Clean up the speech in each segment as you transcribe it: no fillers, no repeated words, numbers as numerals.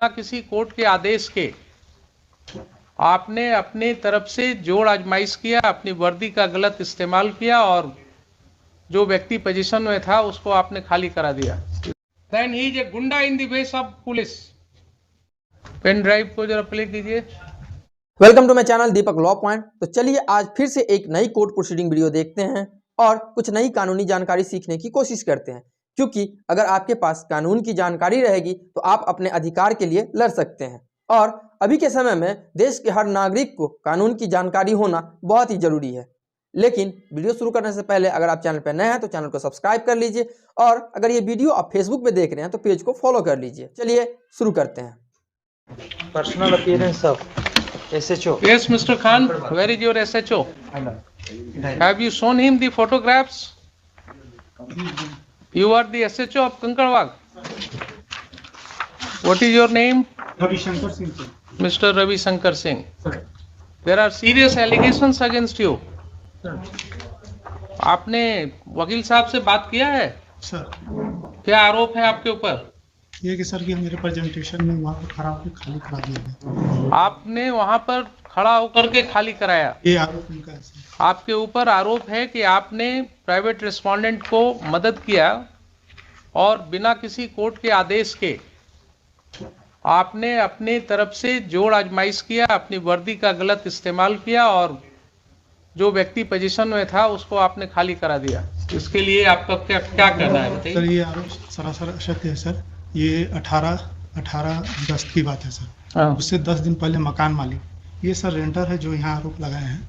बिना किसी कोर्ट के आदेश के आपने अपने तरफ से जोड़ आजमाइश किया, अपनी वर्दी का गलत इस्तेमाल किया और जो व्यक्ति पोजीशन में था उसको आपने खाली करा दिया। Then he is a goonda in the ways of police. Pen drive को जरा प्ले कीजिए। Welcome to my channel Deepak law point. तो चलिए आज फिर से एक नई कोर्ट प्रोसीडिंग वीडियो देखते हैं और कुछ नई कानूनी जानकारी सीखने की कोशिश करते हैं, क्योंकि अगर आपके पास कानून की जानकारी रहेगी तो आप अपने अधिकार के लिए लड़ सकते हैं। और अभी के समय में देश के हर नागरिक को कानून की जानकारी होना बहुत ही जरूरी है। लेकिन वीडियो शुरू करने से पहले अगर आप चैनल पर नए हैं तो चैनल को सब्सक्राइब कर लीजिए, और अगर ये वीडियो आप फेसबुक पे देख रहे हैं तो पेज को फॉलो कर लीजिए। चलिए शुरू करते हैं। Personal appearance of SHO. Yes, Mr. Khan, where is your SHO? Have you shown him the photographs? You are the SHO of Kankarwag. What is your name? Ravi Shankar Singh. Mr. Ravi Shankar Singh. There are serious allegations against you. आपने वकील साहब से बात किया है? Sir, क्या आरोप है आपके ऊपर? ये कि सर कि मेरे प्रेजेंटेशन में वहाँ पर खड़ा होकर खाली करा दिया गया। आपने वहां पर खड़ा होकर के खाली कराया। ये आरोप उनका है सर। आपके ऊपर आरोप है कि आपने प्राइवेट रिस्पोंडेंट को मदद किया और बिना किसी कोर्ट के आदेश के आपने अपने तरफ से जोड़ आजमाइश किया, अपनी वर्दी का गलत इस्तेमाल किया और जो व्यक्ति पोजीशन में था उसको आपने खाली करा दिया। इसके लिए आपका क्या कहना है बताइए। सर, ये आरोप सरासर असत्य है सर। ये 18 अगस्त की बात है सर। उससे 10 दिन पहले मकान मालिक, ये सर रेंटर है जो यहाँ आरोप लगाए हैं,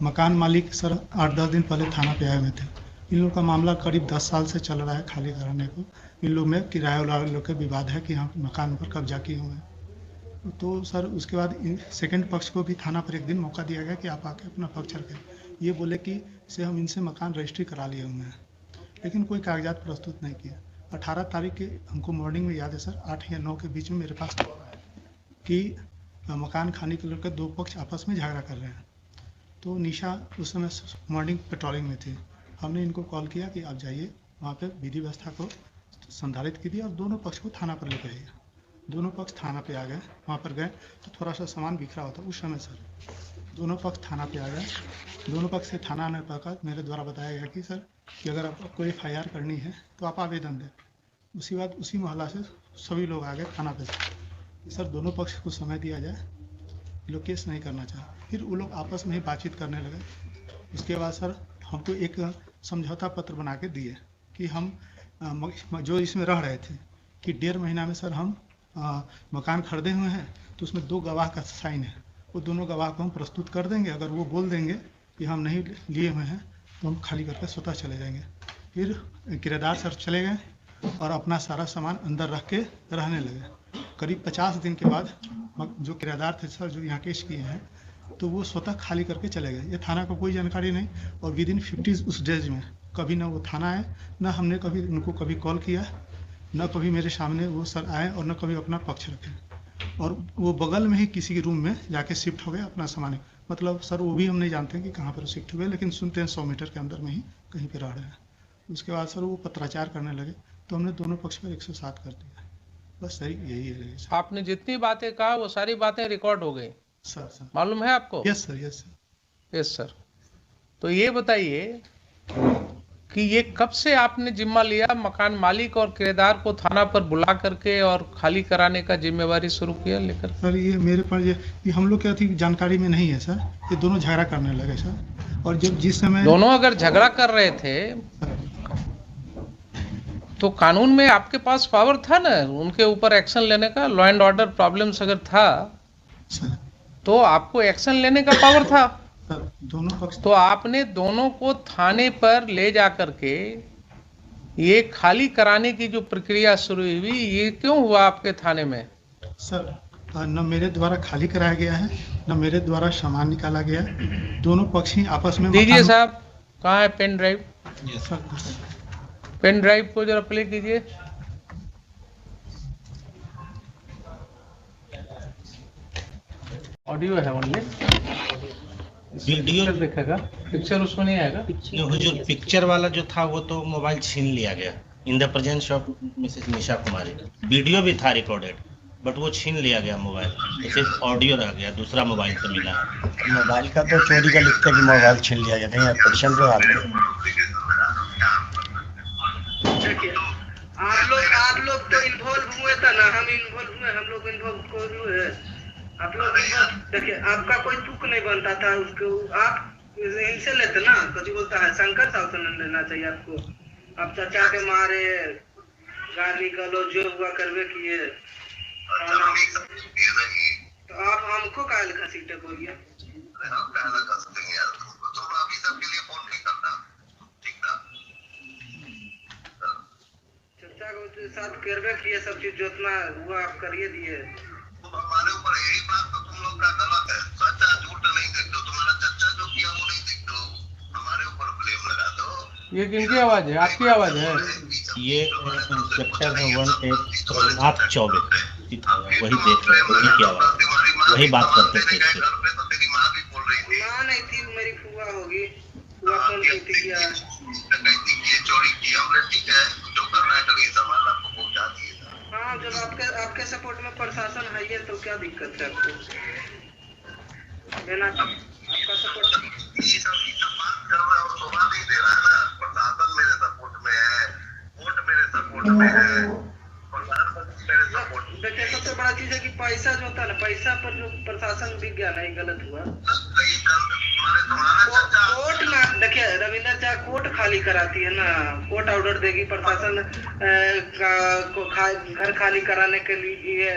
मकान मालिक सर 8-10 दिन पहले थाना पे आए हुए थे। इन लोग का मामला करीब 10 साल से चल रहा है खाली कराने को। इन लोग में किराया वाले लोग के विवाद है कि हम मकान पर कब्जा किए हुए हैं। तो सर उसके बाद सेकंड पक्ष को भी थाना पर एक दिन मौका दिया गया कि आप आके अपना पक्ष रखें। ये बोले कि से हम इनसे मकान रजिस्ट्री करा लिए हुए हैं, लेकिन कोई कागजात प्रस्तुत नहीं किया। 18 तारीख के हमको मॉर्निंग में याद है सर, 8 या 9 के बीच में मेरे पास कि मकान खाने के लेकर दो पक्ष आपस में झगड़ा कर रहे हैं। तो निशा उस समय मॉर्निंग पेट्रोलिंग में थी। हमने इनको कॉल किया कि आप जाइए वहाँ पे विधि व्यवस्था को संधारित कीजिए और दोनों पक्ष को थाना पर लेकर आइए। दोनों पक्ष थाना पे आ गए। वहाँ पर गए तो थोड़ा सा सामान बिखरा होता उस समय सर। दोनों पक्ष थाना पे आ गए। दोनों पक्ष से थाना आने पर मेरे द्वारा बताया गया कि सर कि अगर आपको FIR करनी है तो आप आवेदन दें। उसी बात उसी मोहल्ला से सभी लोग आ गए थाना पे सर दोनों पक्ष को समय दिया जाए, लोग केस नहीं करना चाहे। फिर वो लोग आपस में ही बातचीत करने लगे। उसके बाद सर हमको एक समझौता पत्र बना के दिए कि हम जो इसमें रह रहे थे कि 1.5 महीना में सर हम मकान खरीदे हुए हैं, तो उसमें 2 गवाह का साइन है। वो दोनों गवाह को हम प्रस्तुत कर देंगे। अगर वो बोल देंगे कि हम नहीं लिए हुए हैं तो हम खाली करके स्वतः चले जाएंगे। फिर किराएदार सर चले गए और अपना सारा सामान अंदर रख के रहने लगे। करीब 50 दिन के बाद जो किराएदार थे सर जो यहाँ केस किए हैं, तो वो स्वतः खाली करके चले गए। ये थाना को कोई जानकारी नहीं, और विदिन 50 उस डेज में कभी ना वो थाना आए, ना हमने कभी उनको कभी कॉल किया, न कभी मेरे सामने वो सर आए और न कभी अपना पक्ष रखे। और वो बगल में ही किसी के रूम में जाके शिफ्ट हो गए अपना सामान। मतलब सर वो भी हम नहीं जानते हैं कि कहाँ पर शिफ्ट हुए, लेकिन सुनते हैं 100 मीटर के अंदर में ही कहीं पर रह रहे हैं। उसके बाद सर वो पत्राचार करने लगे, तो हमने दोनों पक्ष पर 107 कर दिया। बस सही यही है सर। आपने जितनी बातें कहा वो सारी बातें रिकॉर्ड हो गई सर मालूम है आपको? Yes sir, yes sir. Yes sir. तो ये बताइए कि ये कब से आपने जिम्मा लिया मकान मालिक और किराएदार को थाना पर बुला करके और खाली कराने का जिम्मेवारी शुरू किया लेकर? सर ये मेरे पास ये हम लोग क्या थी जानकारी में नहीं है सर। ये दोनों झगड़ा करने लगे सर, और जब जिस समय दोनों अगर झगड़ा कर रहे थे तो कानून में आपके पास पावर था ना उनके ऊपर एक्शन लेने का। लॉ एंड ऑर्डर प्रॉब्लम्स अगर था सर तो आपको एक्शन लेने का पावर था। दोनों पक्ष तो आपने दोनों को थाने पर ले जा करके ये खाली कराने की जो प्रक्रिया शुरू हुई, ये क्यों हुआ आपके थाने में? सर न मेरे द्वारा खाली कराया गया है, न मेरे द्वारा सामान निकाला गया। दोनों पक्ष ही आपस में दीजिए साहब, कहाँ है pen drive? Sir pen drive को जरा प्ले कीजिए। ऑडियो है ओनली, वीडियो दिखेगा, पिक्चर उसमें नहीं आएगा। हुजूर पिक्चर वाला जो था वो तो मोबाइल छीन लिया गया in the presence of Mrs Nisha Kumari. Video भी था रिकॉर्डेड। बट वो छीन लिया गया मोबाइल, तो सिर्फ ऑडियो रह गया, दूसरा मोबाइल से मिला है। मोबाइल का तो चोरी का लिखते कि मोबाइल छीन लिया गया, कहीं एप्लीकेशन पे डाल आप लोग तो इन्वॉल्व हुए था ना, हम इन्वॉल्व हुए, हम लोग इन्वॉल्व हुए। आप लोग देखिए, आपका कोई तुक नहीं बनता था उसको, आप इनसे लेते ना, कभी बोलता है शंकर साहब से लेना चाहिए आपको। आप चाचा के मारे गाली गलौज जो हुआ करवे किए, तो आप हमको काहे लिखा सीटे बोलिए। चर्चा के साथ करवे किए, सब चीज जितना हुआ आप करिए दिए। हमारे ऊपर यही बात तो तुम लोग का गलत है, सच्चा झूठ नहीं देखते हो, तुम्हारा चर्चा जो किया वो नहीं देखते हो, हमारे ऊपर ब्लेम लगा दो। ये किनकी आवाज है? आपकी आवाज है? ये इंस्पेक्टर है 1824 वही देख रहे थे, वही की आवाज, वही बात करते थे। तेरी माँ भी बोल रही थी, माँ नहीं थी, मेरी फुआ होगी, फुआ फोन की थी क्या डकैती की, चोरी की, हमने ठीक है जो करना है करिए, सामान आपको पहुंचा दिए। हाँ, जब आपके सपोर्ट में प्रशासन है ये, तो क्या दिक्कत है आपको देना? आपका सपोर्ट ये सब बात कर रहा है और शोभा नहीं दे रहा है ना। प्रशासन मेरे सपोर्ट में है, कोर्ट मेरे सपोर्ट में है, प्रधानमंत्री मेरे सपोर्ट में। देखिए, सबसे बड़ा चीज है कि पैसा जो होता है ना, पैसा पर जो प्रशासन बिक गया, नहीं गलत हुआ। कोर्ट में देखिए, रविंद्र चाह कोर्ट खाली कराती है ना, कोर्ट ऑर्डर देगी, प्रशासन घर खाली कराने के लिए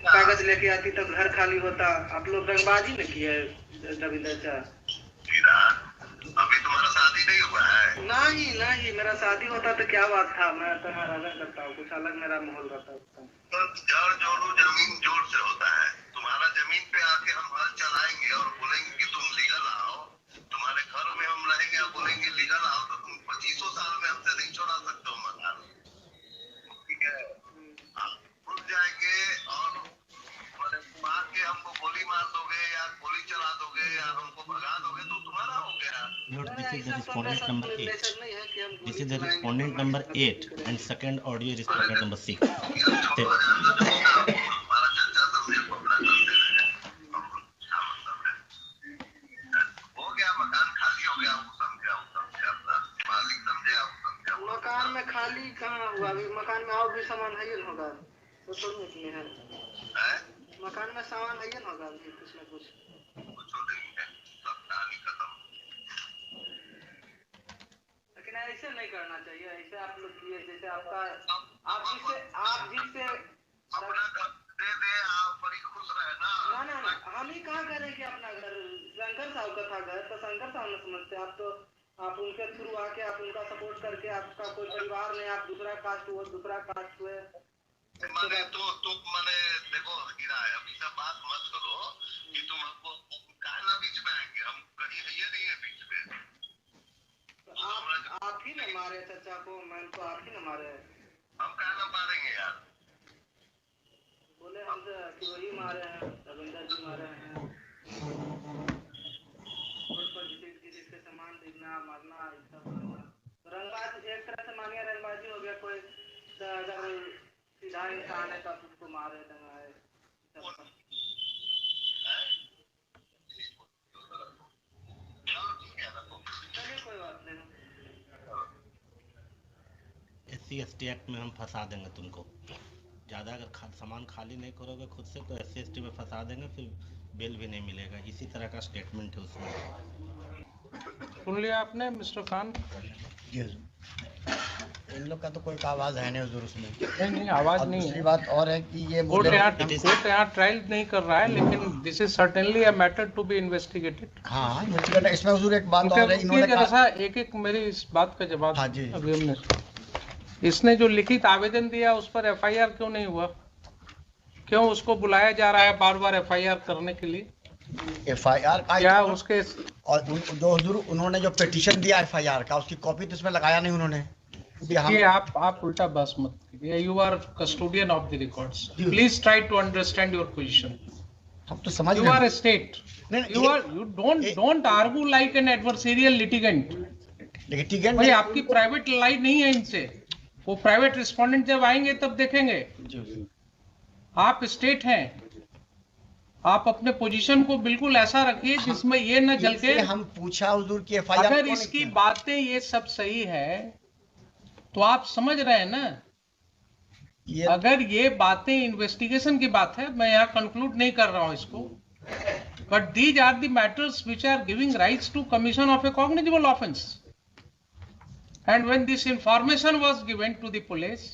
कागज लेके आती, तब घर खाली होता। आप लोग रंगबाजी में किए रविंद्र चाह। अभी तुम्हारा शादी नहीं हुआ है? नहीं, मेरा शादी होता तो क्या बात था, मैं तो रहना करता हूँ, कुछ अलग मेरा माहौल रहता है। तो जड़ जोड़ो जमीन जोड़ से होता है। तुम्हारा जमीन पे आके हम हल चलाएंगे और बोलेंगे कि तुम लीगल आओ, तुम्हारे घर में हम रहेंगे और बोलेंगे लीगल आओ, तो तुम 25 साल में हमसे नहीं छोड़ा सकते हो मकान, ठीक है? आप खुद जाएंगे और मार के हमको गोली मार दोगे या गोली चला दोगे या हमको भगा दोगे, तो तुम्हारा हो गया। This is the respondent number 8. This is the respondent number 8 and second audio is respondent number 6. हमारा चर्चा समझे को अपना करते रहे, हो गया, मकान खाली हो गया, वो समझे अपना मालिक समझे। मकान में खाली कहाँ हुआ? अभी मकान में और भी सामान है ही होगा, तो थोड़ी इसमें है। मकान में सामान है ही होगा अभी कुछ ना कुछ नहीं है, सब कहानी खत्म। लेकिन ऐसे नहीं करना चाहिए, ऐसे आप लोग किए जैसे आपका आप जिससे अपना घर दे दे, आप बड़ी खुश रहे ना। ना, हम ही कहाँ करें कि अपना घर, शंकर साहब का था घर, तो शंकर साहब न समझते। आप तो आप उनके थ्रू आके, आप उनका सपोर्ट करके, आपका कोई परिवार नहीं, आप दूसरा कास्ट हुए, दूसरा कास्ट हुए, मैंने तो मैंने देखो हीरा है, अभी सब बात मत करो कि तुम हमको कहना बीच में आएंगे, हम कहीं है नहीं है बीच में। तो आप ही ने मारे चाचा को, मैं तो आप ही ने मारे। हम कहना मारेंगे यार, बोले हमसे कि वही मारे हैं, रविंदर जी मारे हैं। रोड पर जिसके सामान देखना, मारना, रंगबाजी एक तरह से मानिए, रंगबाजी हो गया। कोई अगर सीधा इंसान है तो उसको मारे दंगाए। चलिए, कोई बात नहीं। SC/ST एक्ट में हम फंसा देंगे तुमको, ज़्यादा अगर सामान खाली नहीं करोगे खुद से तो SC/ST में फंसा देंगे, फिर बेल भी नहीं मिलेगा। इसी तरह का स्टेटमेंट है उसमें। सुन लिया आपने मिस्टर खान? इन लोग का तो कोई आवाज है नहीं हुजूर उसमें। नहीं, आवाज नहीं है। दूसरी बात और है कि ये कोर्ट यहाँ ट्रायल नहीं कर रहा है, लेकिन this is certainly a matter to be investigated. हाँ, इसमें हुजूर एक बात और है, इन्होंने जैसा एक मेरी इस बात का जवाब। हाँ जी। अभी हमने इसने जो लिखित आवेदन दिया उस पर FIR क्यों नहीं हुआ? क्यों उसको बुलाया जा रहा है बार बार FIR करने के लिए? FIR का क्या उसके और जो हुजूर उन्होंने जो पिटीशन दिया FIR का, उसकी कॉपी तो इसमें लगाया नहीं उन्होंने। ये आप उल्टा बस मत कीजिए। You are custodian of the records, please try to understand your position. हम तो समझ you are a state, you don't argue like an adversarial litigant। Litigant भाई आपकी प्राइवेट लाइन नहीं है इनसे, वो प्राइवेट रिस्पोंडेंट जब आएंगे तब देखेंगे। आप स्टेट हैं, आप अपने पोजीशन को बिल्कुल ऐसा रखिए जिसमें ये न जल के। हम पूछा हुजूर की एफआईआर अगर इसकी बातें ये सब सही है तो आप समझ रहे हैं ना, अगर ये बातें इन्वेस्टिगेशन की बात है, मैं यहाँ कंक्लूड नहीं कर रहा हूँ इसको, but these are the matters which are giving rights to commission of a cognizable offence, and when this information was given to the police,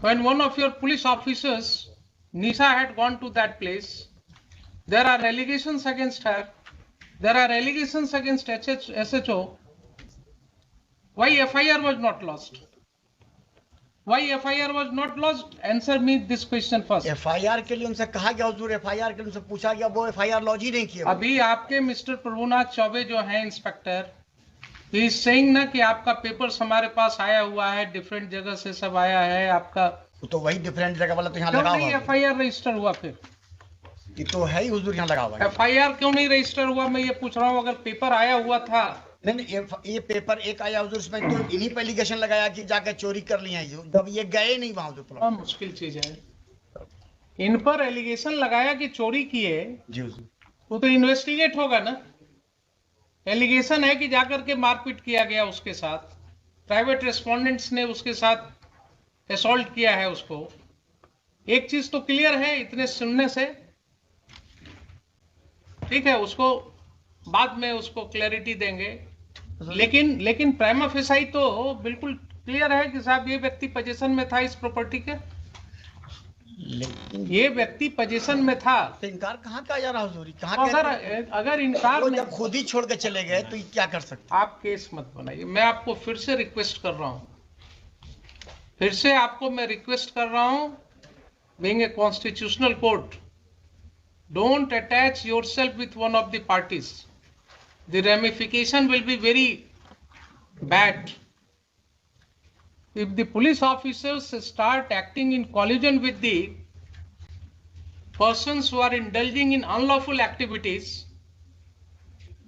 when one of your police officers, Nisha, had gone to that place, there are allegations against her, there are allegations against SHO. Why FIR was not lodged? Why FIR was not lodged? Answer me this question first. FIR के लिए उनसे कहा गया हुजूर, FIR के लिए उनसे पूछा गया, वो एफआईआर लॉन्च ही नहीं किया। अभी आपके मिस्टर प्रभुनाथ चौबे जो हैं इंस्पेक्टर, ही इज सेइंग ना कि आपका पेपर्स हमारे पास आया हुआ है, डिफरेंट जगह से सब आया है आपका, तो वही डिफरेंट जगह वाला तो यहाँ क्यों लगा नहीं हुआ FIR रजिस्टर हुआ? फिर ये तो है ही हुजूर, यहाँ लगा हुआ है। FIR क्यों नहीं रजिस्टर हुआ? मैं ये पूछ रहा हूँ। अगर पेपर आया हुआ था, नहीं, ये पेपर एक आया हुजूर, इसमें तो इन्हीं पे एलिगेशन लगाया कि जाके चोरी कर लिया है, जब ये गए नहीं वहां हुजूर। बहुत मुश्किल चीज है। इन पर एलिगेशन लगाया कि चोरी किए, जी हुजूर, वो तो इन्वेस्टिगेट होगा ना। एलिगेशन है कि जाकर के मारपीट किया गया उसके साथ, प्राइवेट रेस्पोंडेंट्स ने उसके साथ असॉल्ट किया है उसको। एक चीज तो क्लियर है इतने सुनने से, ठीक है, उसको बाद में उसको क्लैरिटी देंगे, लेकिन प्राइमा फेसाई तो बिल्कुल क्लियर है कि साहब ये व्यक्ति पोजीशन में था इस प्रॉपर्टी के, लेकिन ये व्यक्ति पोजीशन में था। तो इनकार कहाँ का जा रहा हुजूर, कहाँ अगर इनकार वो जब खुद ही छोड़ के चले गए तो ये क्या कर सकते? आप केस मत बनाइए। मैं आपको फिर से रिक्वेस्ट कर रहा हूं, फिर से आपको मैं रिक्वेस्ट कर रहा हूं, being a constitutional court, don't attach yourself with one of the parties. The ramification will be very bad. If the police officers start acting in collusion with the persons who are indulging in unlawful activities,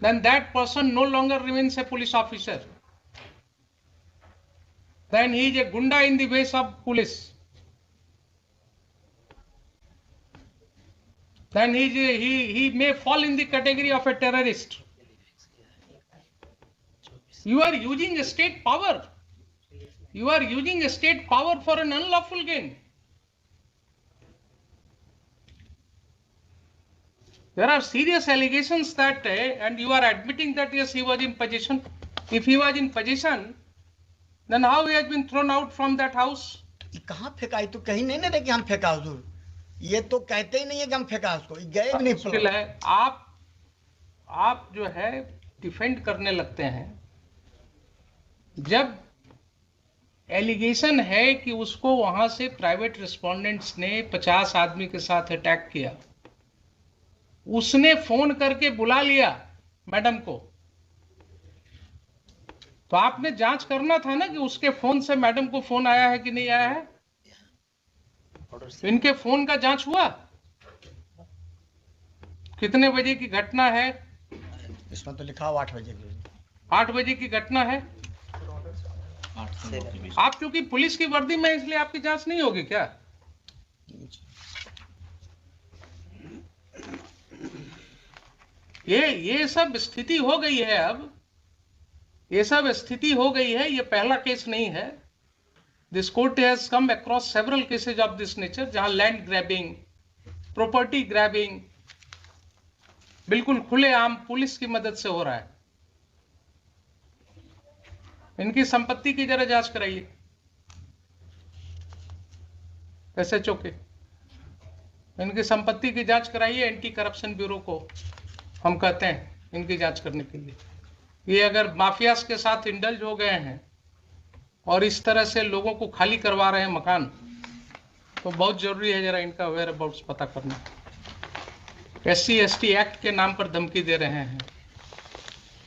then that person no longer remains a police officer. Then he is a gunda in the ways of police. Then he may fall in the category of a terrorist. You are using a state power. You are using a state power for an unlawful gain. There are serious allegations that, and you are admitting that yes, he was in possession. If he was in possession, then how he has been thrown out from that house? कहाँ फेंका? तो कहीं नहीं ना कि हम फेंका हुजूर, ये तो कहते ही नहीं है कि हम फेंका उसको, गए भी नहीं। मुश्किल है। आप जो है डिफेंड करने लगते हैं, जब एलिगेशन है कि उसको वहां से प्राइवेट रिस्पोंडेंट्स ने 50 आदमी के साथ अटैक किया, उसने फोन करके बुला लिया मैडम को, तो आपने जांच करना था ना कि उसके फोन से मैडम को फोन आया है कि नहीं आया है। इनके फोन का जांच हुआ? कितने बजे की घटना है? इसमें तो लिखा हुआ 8 बजे की। 8 बजे की घटना है। आप चूंकि पुलिस की वर्दी में, इसलिए आपकी जांच नहीं होगी क्या? ये सब स्थिति हो गई है। अब ये सब स्थिति हो गई है। ये पहला केस नहीं है। This court has come across several cases of this nature, जहां लैंड ग्रैबिंग, प्रॉपर्टी ग्रैबिंग बिल्कुल खुलेआम पुलिस की मदद से हो रहा है। इनकी संपत्ति की जरा जांच कराइए, SHO के, इनकी संपत्ति की जांच कराइए। एंटी करप्शन ब्यूरो को हम कहते हैं इनकी जांच करने के लिए। ये अगर माफियाज के साथ इंडल्ज हो गए हैं और इस तरह से लोगों को खाली करवा रहे हैं मकान, तो बहुत जरूरी है जरा इनका वेयर अबाउट्स पता करना। SC/ST एक्ट के नाम पर धमकी दे रहे हैं।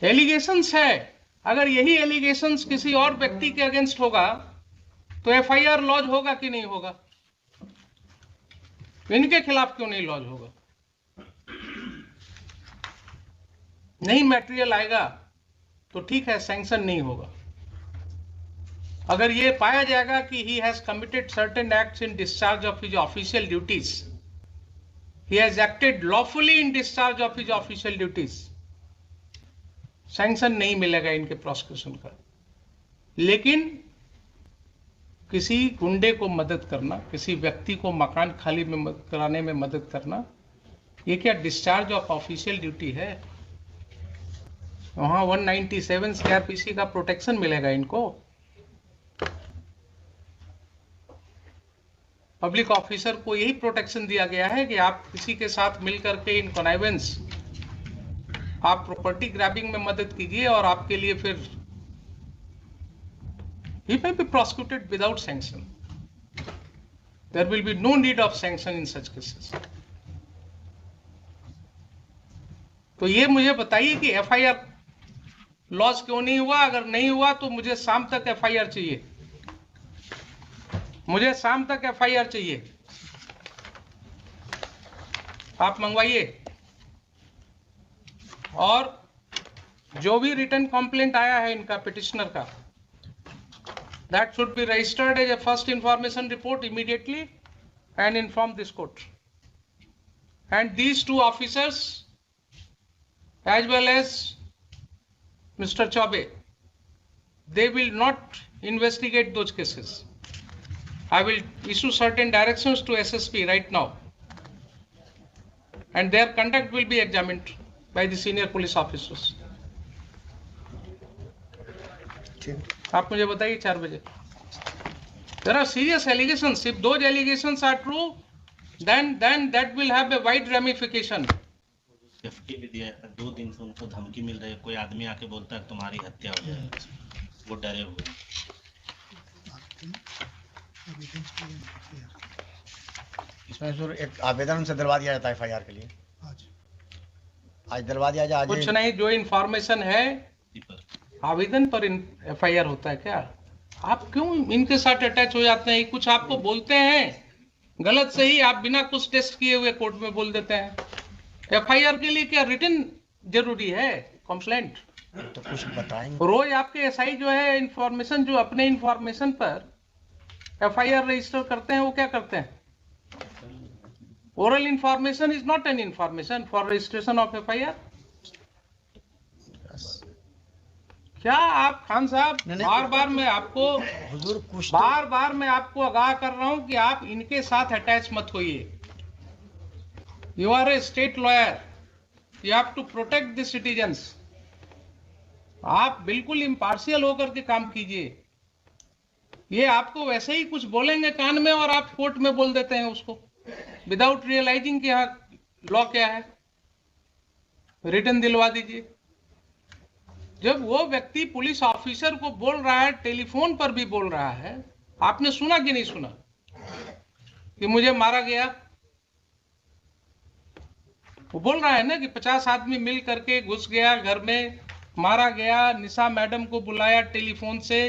एलिगेशंस है, अगर यही एलिगेशंस किसी और व्यक्ति के अगेंस्ट होगा तो FIR लॉज होगा कि नहीं होगा? इनके खिलाफ क्यों नहीं लॉज होगा? नहीं मैटेरियल आएगा तो ठीक है, सैंक्शन नहीं होगा। अगर ये पाया जाएगा कि he has committed certain acts in discharge of his official duties, he has acted lawfully in discharge of his official duties, sanction नहीं मिलेगा इनके प्रोसिक्यूशन का। लेकिन किसी गुंडे को मदद करना, किसी व्यक्ति को मकान खाली में कराने में मदद करना, ये क्या डिस्चार्ज ऑफ ऑफिशियल ड्यूटी है? वहां 197 सीआरपीसी का प्रोटेक्शन मिलेगा इनको। पब्लिक ऑफिसर को यही प्रोटेक्शन दिया गया है कि आप किसी के साथ मिलकर के इन कॉनाइवेंस, आप प्रॉपर्टी ग्रैबिंग में मदद कीजिए और आपके लिए फिर he may be prosecuted without sanction. There will be no need of sanction in such cases. तो ये मुझे बताइए कि एफआईआर लॉस क्यों नहीं हुआ? अगर नहीं हुआ तो मुझे शाम तक एफआईआर चाहिए, मुझे शाम तक एफआईआर चाहिए। आप मंगवाइए। और जो भी रिटर्न कंप्लेंट आया है इनका पिटिशनर का, that should be registered as a first information report immediately and inform this court. And these two officers as well as Mr. Chaube, they will not investigate those cases. I will issue certain directions to SSP right now, and their conduct will be examined by the senior police officers. आप मुझे बताइए 4 बजे। There are serious allegations. If those allegations are true, then that will have a wide ramification. Safety भी दिया है, 2 दिन से उनको धमकी मिल रही है, कोई आदमी आके बोलता है तुम्हारी हत्या हो जाएगी, वो डरे हुए। इसमें सर एक आवेदन से दिलवा दिया जाता है एफआईआर के लिए। आज दिलवा दिया जाए। कुछ नहीं, जो इंफॉर्मेशन है आवेदन पर एफआईआर होता है क्या? आप क्यों इनके साथ अटैच हो जाते हैं? कुछ आपको बोलते हैं गलत सही, आप बिना कुछ टेस्ट किए हुए कोर्ट में बोल देते हैं। एफआईआर के लिए क्या रिटन जरूरी है? कंप्लेंट तो कुछ बताएंगे। रोज आपके एसआई जो है इंफॉर्मेशन, जो अपने इंफॉर्मेशन पर एफआईआर रजिस्टर करते हैं, वो क्या करते हैं? Oral information is not an information for registration of FIR. क्या आप खान साहब, बार बार मैं आपको आगाह कर रहा हूं कि आप इनके साथ अटैच मत होइए। You are a state lawyer, you have to protect the citizens. आप बिल्कुल इम्पार्शियल होकर के काम कीजिए। ये आपको वैसे ही कुछ बोलेंगे कान में और आप कोर्ट में बोल देते हैं उसको, विदाउट रियलाइजिंग कि यहाँ लॉ क्या है। रिटर्न दिलवा दीजिए। जब वो व्यक्ति पुलिस ऑफिसर को बोल रहा है, टेलीफोन पर भी बोल रहा है, आपने सुना कि नहीं सुना कि मुझे मारा गया? वो बोल रहा है ना कि 50 आदमी मिल करके घुस गया घर में, मारा गया। निशा मैडम को बुलाया टेलीफोन से,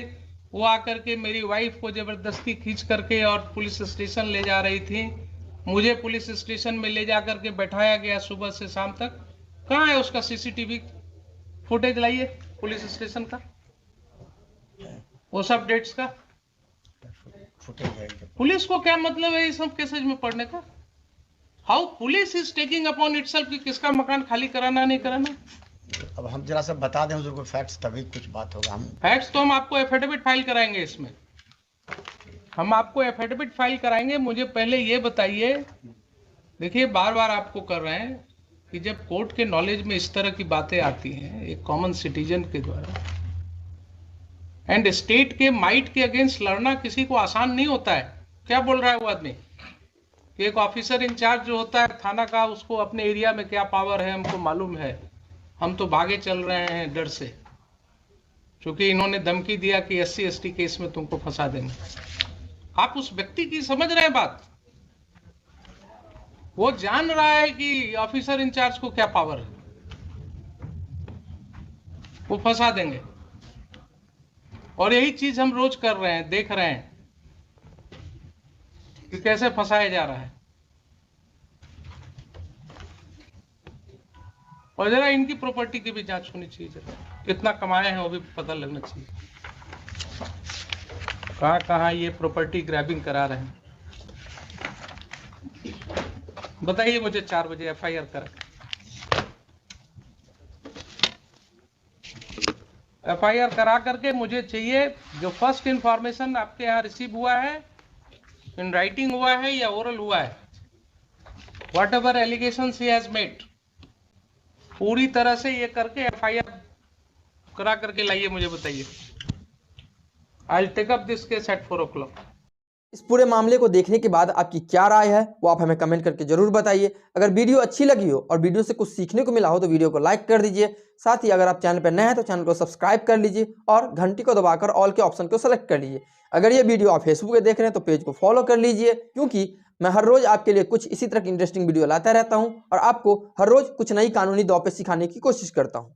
वो आकर के मेरी वाइफ को जबरदस्ती खींच करके और पुलिस स्टेशन ले जा रही थी। मुझे पुलिस स्टेशन में ले जा करके बैठाया गया सुबह से शाम तक। कहाँ है उसका सीसीटीवी फुटेज? लाइए पुलिस स्टेशन का, वो सब डेट्स का फुटेज। पुलिस को क्या मतलब है इस सब केसेज में पढ़ने का? How police is taking upon itself कि किसका मकान खाली कराना नहीं कराना। अब हम जरा सा बता दें हुजूर को फैक्ट्स, तभी कुछ बात होगा। हम फैक्ट्स तो हम आपको एफिडेविट फाइल कराएंगे। इसमें हम आपको एफिडेविट फाइल कराएंगे। मुझे पहले ये बताइए, देखिए बार बार आपको कर रहे हैं कि जब कोर्ट के नॉलेज में इस तरह की बातें आती हैं एक कॉमन सिटीजन के द्वारा, एंड स्टेट के माइट के अगेंस्ट लड़ना किसी को आसान नहीं होता है। क्या बोल रहा है वो आदमी कि एक ऑफिसर इंचार्ज जो होता है थाना का, उसको अपने एरिया में क्या पावर है हमको मालूम है, हम तो भागे चल रहे हैं डर से, क्योंकि इन्होंने धमकी दिया कि SC ST केस में तुमको फंसा देंगे। आप उस व्यक्ति की समझ रहे हैं बात? वो जान रहा है कि ऑफिसर इंचार्ज को क्या पावर है, वो फंसा देंगे। और यही चीज हम रोज कर रहे हैं, देख रहे हैं कि कैसे फंसाया जा रहा है। और जरा इनकी प्रॉपर्टी की भी जांच होनी चाहिए, जरा कितना कमाए हैं वो भी पता लगना चाहिए। कहाँ कहाँ ये प्रॉपर्टी ग्रैबिंग करा रहे हैं, बताइए मुझे। 4 बजे एफआईआर कर, एफआईआर करा करके मुझे चाहिए जो फर्स्ट इंफॉर्मेशन आपके यहाँ रिसीव हुआ है, इन राइटिंग हुआ है या ओरल हुआ है, whatever allegation he has made, पूरी तरह से ये करके एफआईआर करा करके लाइए, मुझे बताइए। I will take up this case at 4 o'clock। इस पूरे मामले को देखने के बाद आपकी क्या राय है वो आप हमें कमेंट करके जरूर बताइए। अगर वीडियो अच्छी लगी हो और वीडियो से कुछ सीखने को मिला हो तो वीडियो को लाइक कर दीजिए। साथ ही अगर आप चैनल पर नए हैं तो चैनल को सब्सक्राइब कर लीजिए और घंटी को दबाकर ऑल के ऑप्शन को सेलेक्ट कर लीजिए। अगर ये वीडियो आप फेसबुक पे देख रहे हैं तो पेज को फॉलो कर लीजिए, क्योंकि मैं हर रोज आपके लिए कुछ इसी तरह की इंटरेस्टिंग वीडियो लाता रहता हूँ और आपको हर रोज कुछ नई कानूनी दाव पे सिखाने की कोशिश करता हूँ।